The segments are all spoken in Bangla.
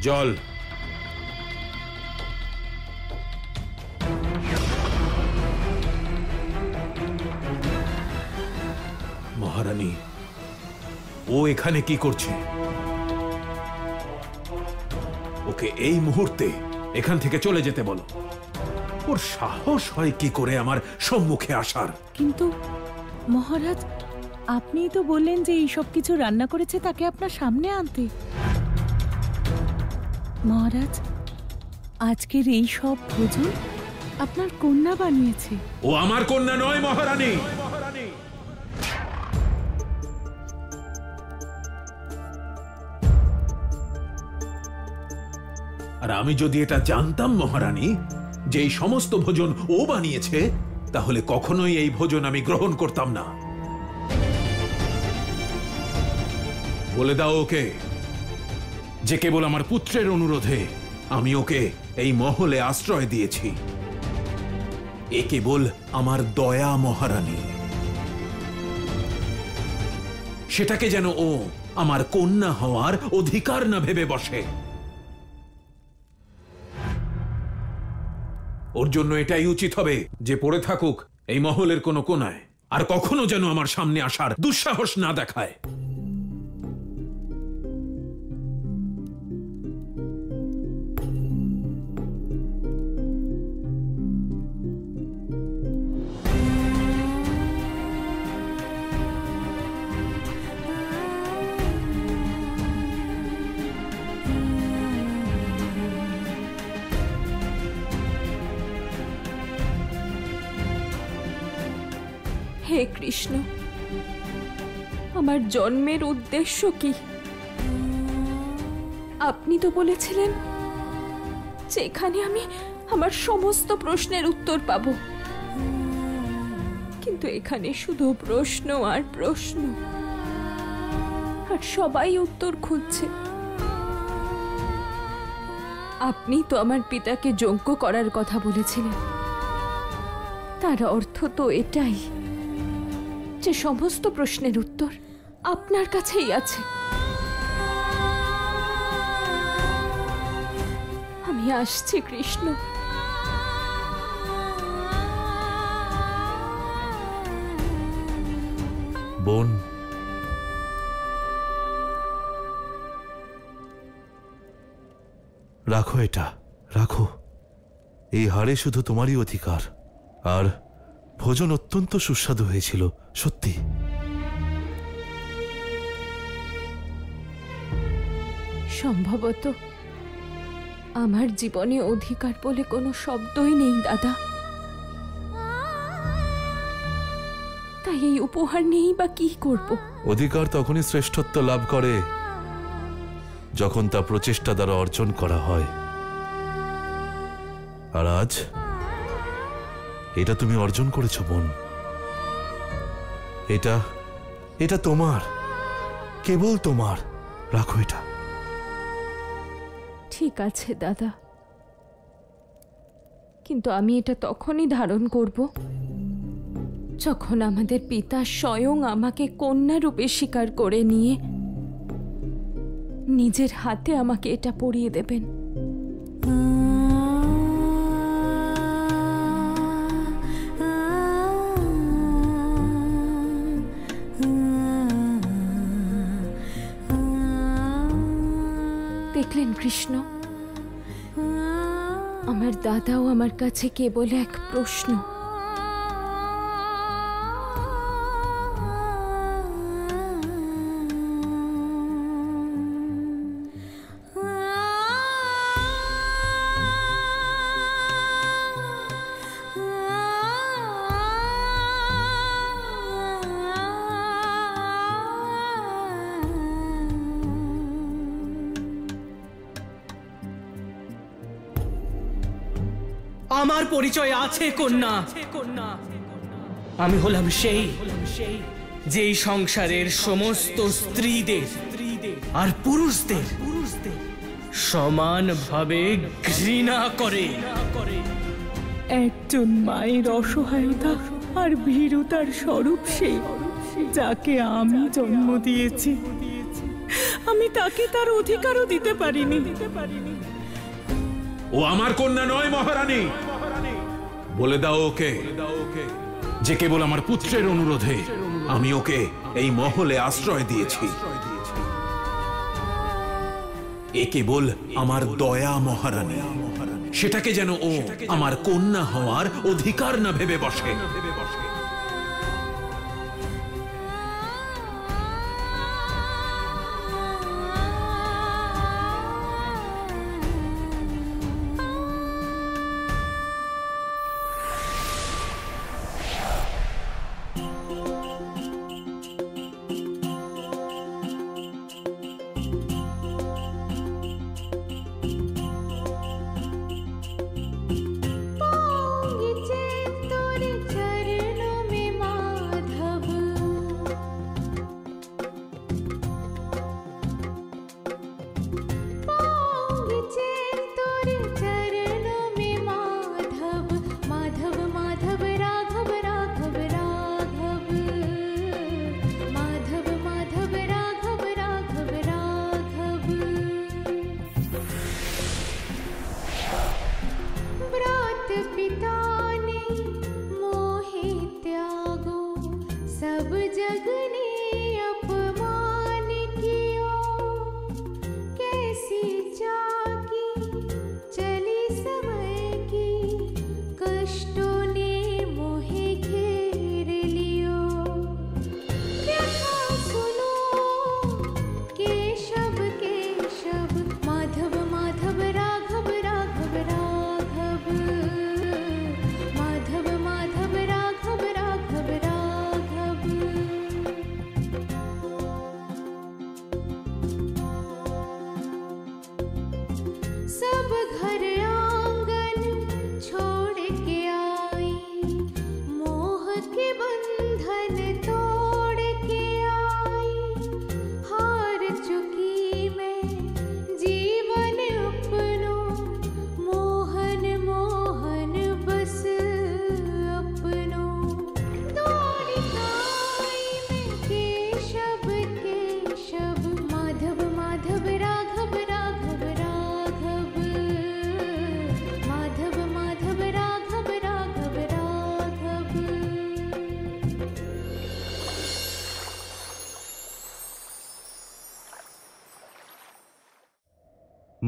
জল। মহারানী, ও এখানে কি করছে? ওকে এই মুহূর্তে এখান থেকে চলে যেতে বলো। ওর সাহস হয় কি করে আমার সম্মুখে আসার? কিন্তু মহারাজ, আপনিই তো বললেন যে এই সব কিছু রান্না করেছে তাকে আপনার সামনে আনতে। মহারাজ, আজকের এই সব ভোজন আপনার কন্যা বানিয়েছে। ও আমার কন্যা নয় মহারানী। আর আমি যদি এটা জানতাম মহারানী যে এই সমস্ত ভোজন ও বানিয়েছে, তাহলে কখনোই এই ভোজন আমি গ্রহণ করতাম না। বলে দাও ওকে যে কেবল আমার পুত্রের অনুরোধে আমি ওকে এই মহলে আশ্রয় দিয়েছি। এ কেবল আমার দয়া মহারানী। সেটাকে যেন ও আমার কন্যা হওয়ার অধিকার না ভেবে বসে। ওর জন্য এটাই উচিত হবে যে পড়ে থাকুক এই মহলের কোনো কোনায়, আর কখনো যেন আমার সামনে আসার দুঃসাহস না দেখায়। হে কৃষ্ণ, আমার জন্মের উদ্দেশ্য কি? আপনি তো বলেছিলেন যে এখানে আমি আমার সমস্ত প্রশ্নের উত্তর পাব, কিন্তু এখানে শুধু প্রশ্ন আর প্রশ্ন, আর সবাই উত্তর খুঁজছে। আপনি তো আমার পিতাকে যজ্ঞ করার কথা বলেছিলেন। তার অর্থ তো এটাই যে সমস্ত প্রশ্নের উত্তর আপনার কাছেই আছে। আমি আসছি কৃষ্ণ। বোন, রাখো এটা, রাখো। এই হাড়ে শুধু তোমারই অধিকার। আর ভোজন অত্যন্ত সুস্বাদু হয়েছিল, সত্যি। সম্ভবত আমার জীবনে অধিকার বলে কোনো শব্দই নেই দাদা, তাই এই উপহার নেই বা কি করব? অধিকার তখনই শ্রেষ্ঠত্ব লাভ করে যখন তা প্রচেষ্টা দ্বারা অর্জন করা হয়। আর আজ এটা তুমি অর্জন করেছ বোন। এটা তোমার, কেবল তোমার। রাখো এটা। ঠিক আছে দাদা, কিন্তু আমি এটা তখনই ধারণ করব যখন আমাদের পিতা স্বয়ং আমাকে কন্যা রূপে স্বীকার করে নিয়ে নিজের হাতে আমাকে এটা পরিয়ে দেবেন। দেখলেন কৃষ্ণ, আমার দাদাও আমার কাছে কেবল এক প্রশ্ন। আমার পরিচয় আছে কন্যা। আমি হলাম সেই যেই সংসারের সমস্ত স্ত্রীদের আর পুরুষদের সমানভাবে ঘৃণা করে। একজন মায়ের অসহায়তা আর ভীরুতার স্বরূপ সে, যাকে আমি জন্ম দিয়েছি। আমি তাকে তার অধিকারও দিতে পারিনি। ও আমার কন্যা নয় মহারানী। বলে দাও ওকে যে কেবল আমার পুত্রের অনুরোধে আমি ওকে এই মহলে আশ্রয় দিয়েছি। এ কেবল আমার দয়া মহারানী, সেটাকে যেন ও আমার কন্যা হওয়ার অধিকার না ভেবে বসে।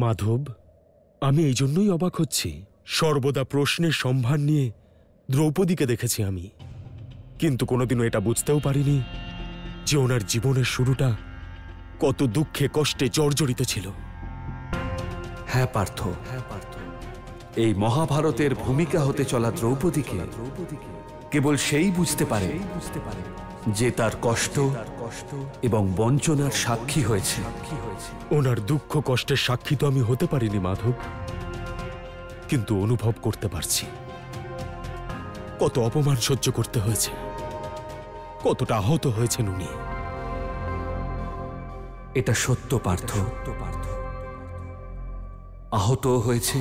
মাধব, আমি এই জন্যই অবাক হচ্ছি। সর্বদা প্রশ্নের সম্ভার নিয়ে দ্রৌপদীকে দেখেছি আমি, কিন্তু কোনোদিনও এটা বুঝতেও পারিনি যে ওনার জীবনের শুরুটা কত দুঃখে কষ্টে জর্জরিত ছিল। হ্যাঁ পার্থ, এই মহাভারতের ভূমিকা হতে চলা দ্রৌপদীকে কেবল সেই বুঝতে পারে যে তার কষ্ট এবং বঞ্চনার সাক্ষী হয়েছে। ওনার দুঃখ কষ্টের সাক্ষী তো আমি হতে পারিনি মাধব, কিন্তু অনুভব করতে পারছি কত অপমান সহ্য করতে হয়েছে, কতটা আহত হয়েছেন উনি। এটা সত্য পার্থ, আহত হয়েছে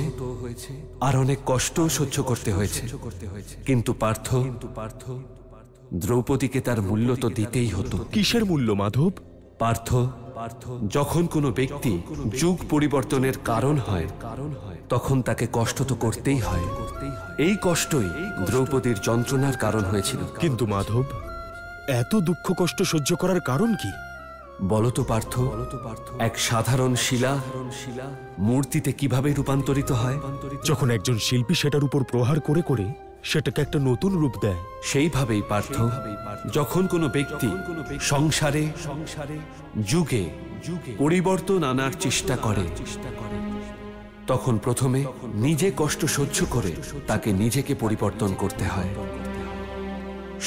আর অনেক কষ্ট সহ্য করতে হয়েছে, কিন্তু পার্থ দ্রৌপদীকে তার মূল্য তো দিতেই হতো। কিসের মূল্য মাধব? পার্থ, যখন কোনো ব্যক্তি যুগ পরিবর্তনের কারণ হয় তখন তাকে কষ্ট তো করতেই হয়। এই কষ্টই দ্রৌপদীর যন্ত্রণার কারণ হয়েছিল। কিন্তু মাধব, এত দুঃখ কষ্ট সহ্য করার কারণ কি বলতো পার্থ? এক সাধারণ শিলা মূর্তিতে কিভাবে রূপান্তরিত হয়? যখন একজন শিল্পী সেটার উপর প্রহার করে করে সেটাকে একটা নতুন রূপ দেয়। সেইভাবেই পার্থ, যখন কোনো ব্যক্তি সংসারে যুগে পরিবর্তন আনার চেষ্টা করে তখন প্রথমে নিজে কষ্ট সহ্য করে তাকে নিজেকে পরিবর্তন করতে হয়।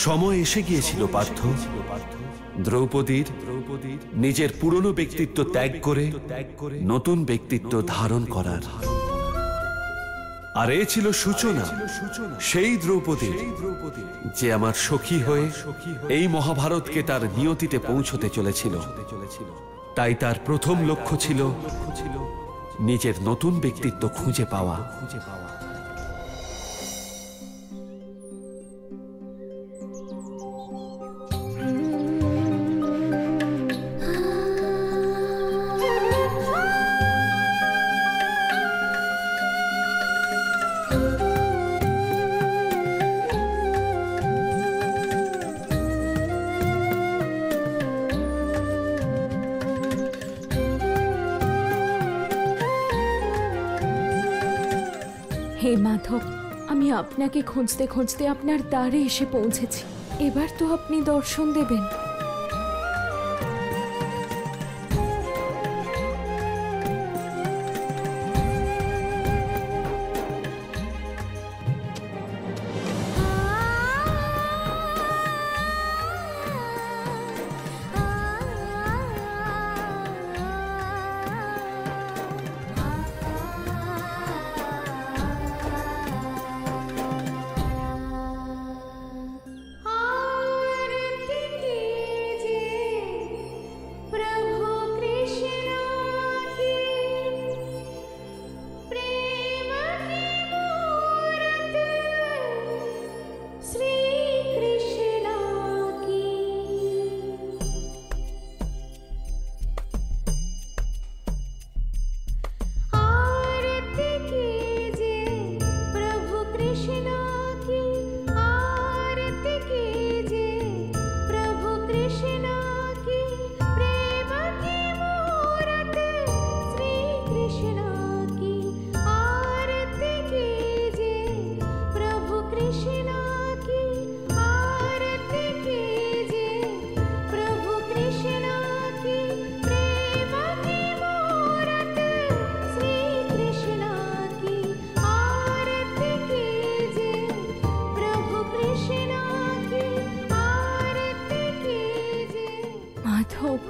সময় এসে গিয়েছিল পার্থ দ্রৌপদীর নিজের পুরনো ব্যক্তিত্ব ত্যাগ করে নতুন ব্যক্তিত্ব ধারণ করার। আর এ ছিল সূচনা সেই দ্রৌপদীর যে আমার সখী হয়ে এই মহাভারতকে তার নিয়তিতে পৌঁছতে চলেছিল। তাই তার প্রথম লক্ষ্য ছিল নিজের নতুন ব্যক্তিত্ব খুঁজে পাওয়া। হে মাধব, আমি আপনাকে খুঁজতে খুঁজতে আপনার দ্বারে এসে পৌঁছেছি। এবার তো আপনি দর্শন দেবেন। মাধব,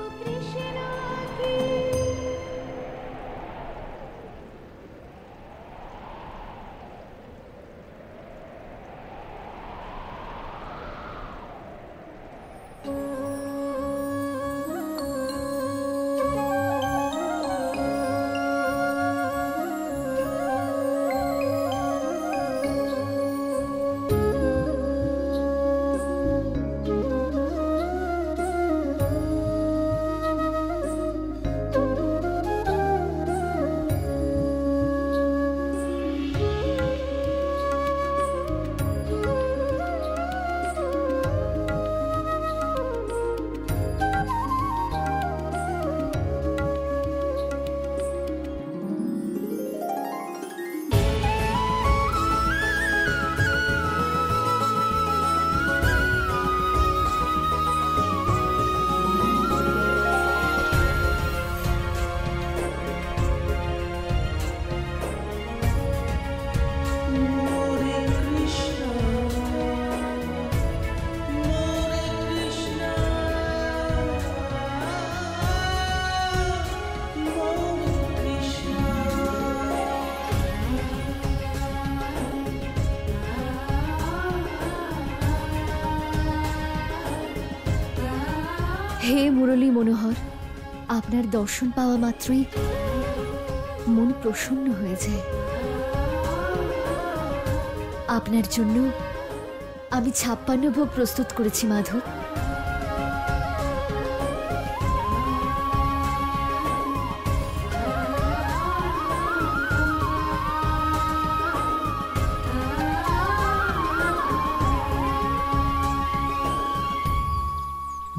হে মুরলী মনোহর, আপনার দর্শন পাওয়া মাত্রই মন প্রসন্ন হয়ে যায়। আপনার জন্য আমি 56 ভোগ প্রস্তুত করেছি মাধব।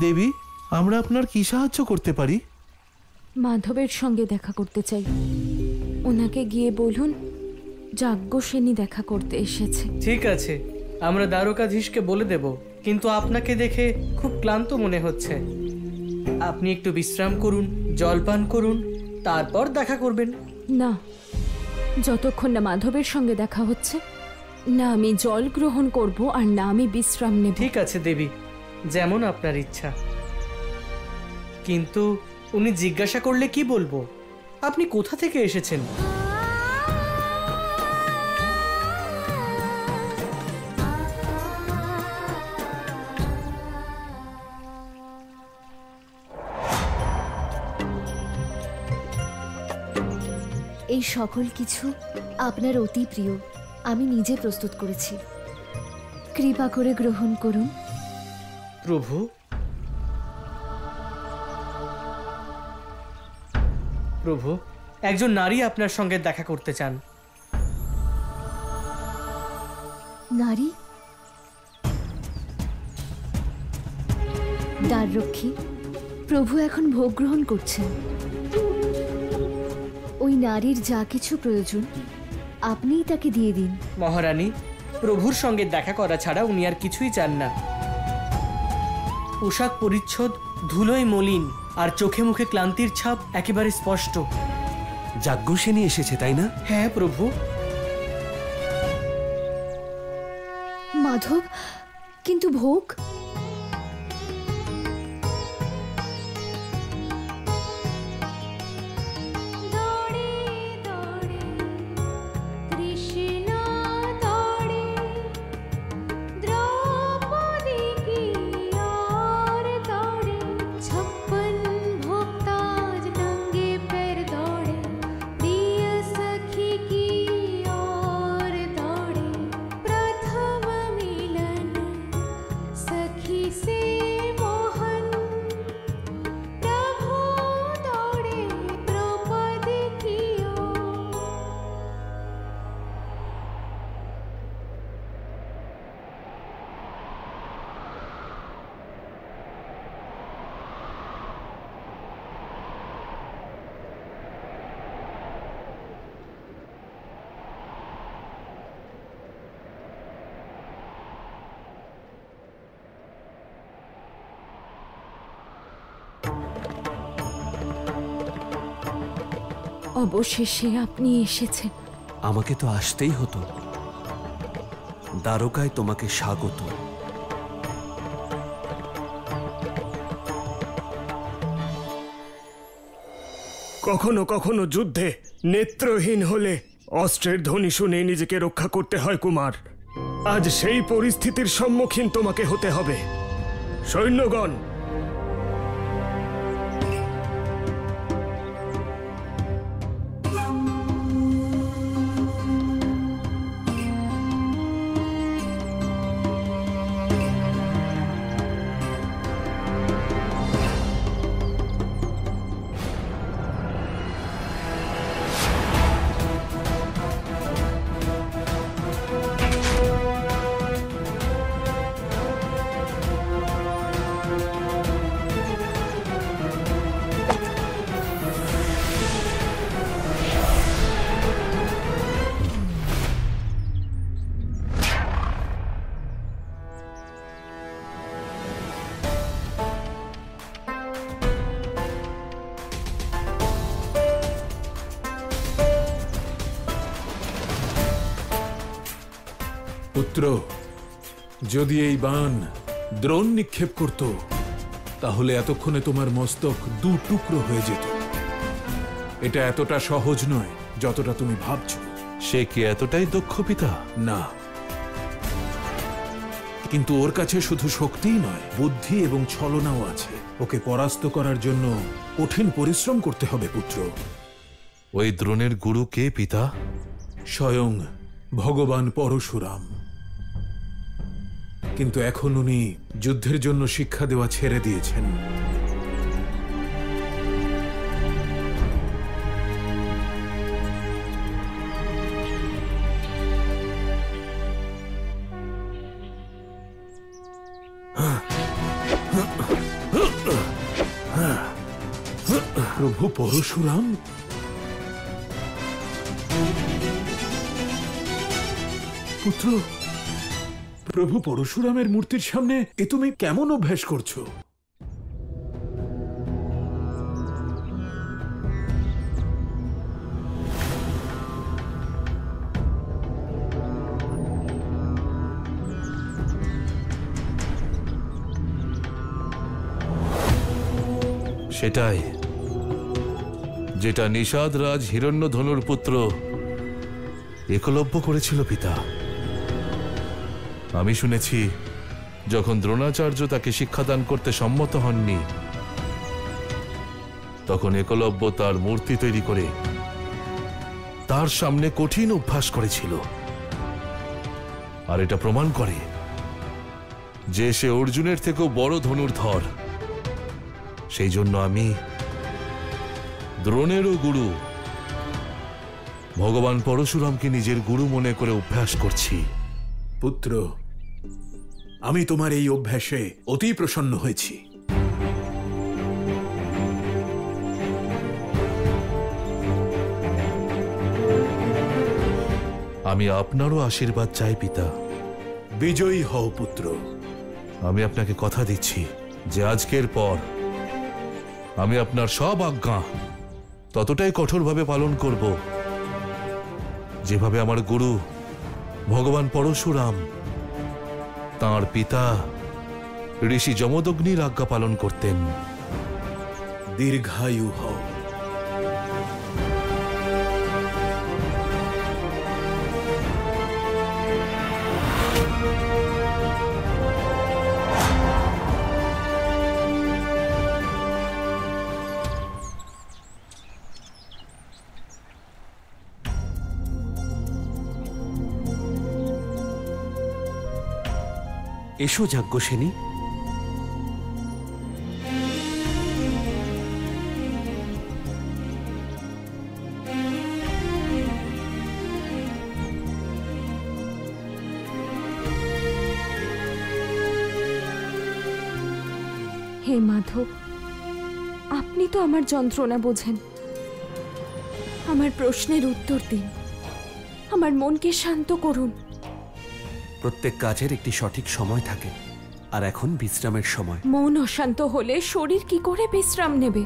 দেবী, আমরা আপনার কি সাহায্য করতে পারি? মাধবের সঙ্গে দেখা করতে চাই। ওনাকে গিয়ে বলুন যাজ্ঞসেনী দেখা করতে এসেছে। ঠিক আছে, আমরা দ্বারকাধীশকে বলে দেব, কিন্তু আপনাকে দেখে খুব ক্লান্ত মনে হচ্ছে। আপনি একটু বিশ্রাম করুন, জলপান করুন, তারপর দেখা করবেন। না, যতক্ষণ না মাধবের সঙ্গে দেখা হচ্ছে, না আমি জল গ্রহণ করব আর না আমি বিশ্রাম নেব। ঠিক আছে দেবী, যেমন আপনার ইচ্ছা। কিন্তু উনি জিজ্ঞাসা করলে কি বলবো? আপনি কোথা থেকে এসেছেন? এই সকল কিছু আপনার অতি প্রিয়, আমি নিজে প্রস্তুত করেছি। কৃপা করে গ্রহণ করুন। প্রভু, প্রভু, একজন নারী আপনার সঙ্গে দেখা করতে চান। নারী? দ্বাররক্ষী, প্রভু এখন ভোগ গ্রহণ করছেন। ওই নারীর যা কিছু প্রয়োজন আপনিই তাকে দিয়ে দিন। মহারানী, প্রভুর সঙ্গে দেখা করা ছাড়া উনি আর কিছুই চান না। পোশাক পরিচ্ছদ ধুলোয় মলিন, আর চোখে মুখে ক্লান্তির ছাপ একেবারে স্পষ্ট। যাজ্ঞসেনী এসেছে তাই না? হ্যাঁ প্রভু। মাধব, কিন্তু ভোগ? অবশেষে আপনি এসেছেন। আমাকে তো আসতেই হতো। দ্বারকায় তোমাকে স্বাগত। কখনো কখনো যুদ্ধে নেত্রহীন হলে অস্ত্রের ধ্বনি শুনে নিজেকে রক্ষা করতে হয় কুমার। আজ সেই পরিস্থিতির সম্মুখীন তোমাকে হতে হবে। সৈন্যগণ, পুত্র, যদি এই বাণ দ্রোণ নিক্ষেপ করত তাহলে এতক্ষণে তোমার মস্তক দু টুকরো হয়ে যেত। এটা এতটা সহজ নয় যতটা তুমি ভাবছ। সে কি এতটাই দক্ষ পিতা? না, কিন্তু ওর কাছে শুধু শক্তিই নয়, বুদ্ধি এবং ছলনাও আছে। ওকে পরাস্ত করার জন্য কঠিন পরিশ্রম করতে হবে পুত্র। ওই দ্রোণের গুরু কে পিতা? স্বয়ং ভগবান পরশুরাম। কিন্তু এখন উনি যুদ্ধের জন্য শিক্ষা দেওয়া ছেড়ে দিয়েছেন। প্রভু পরশুরাম, পুত্র, প্রভু পরশুরামের মূর্তির সামনে এ তুমি কেমন অভ্যাস করছো? সেটাই যেটা নিষাদ রাজ হিরণ্যধনুর পুত্র একলব্য করেছিল পিতা। আমি শুনেছি যখন দ্রোণাচার্য তাকে শিক্ষাদান করতে সম্মত হননি, তখন একলব্য তার মূর্তি তৈরি করে তার সামনে কঠিন অভ্যাস করেছিল। আর এটা প্রমাণ করে যে সে অর্জুনের থেকেও বড় ধনুর্ধর। সেই জন্য আমি দ্রোণেরও গুরু ভগবান পরশুরামকে নিজের গুরু মনে করে অভ্যাস করছি। পুত্র, আমি তোমার এই অভ্যাসে অতি প্রসন্ন হয়েছি। আমি আপনারও আশীর্বাদ চাই পিতা। বিজয়ী হও পুত্র। আমি আপনাকে কথা দিচ্ছি যে আজকের পর আমি আপনার সব আজ্ঞা ততটাই কঠোরভাবে পালন করব যেভাবে আমার গুরু ভগবান পরশুরাম তাঁর পিতা ঋষি যমদগ্নির আজ্ঞা পালন করতেন। দীর্ঘায়ু হও। এসো যাজ্ঞসেনী। হে মাধব, আপনি তো আমার যন্ত্রণা বোঝেন। আমার প্রশ্নের উত্তর দিন, আমার মনকে শান্ত করুন। প্রত্যেক কাজের একটি সঠিক সময় থাকে, আর এখন বিশ্রামের সময়। মন অশান্ত হলে শরীর কি করে বিশ্রাম নেবে?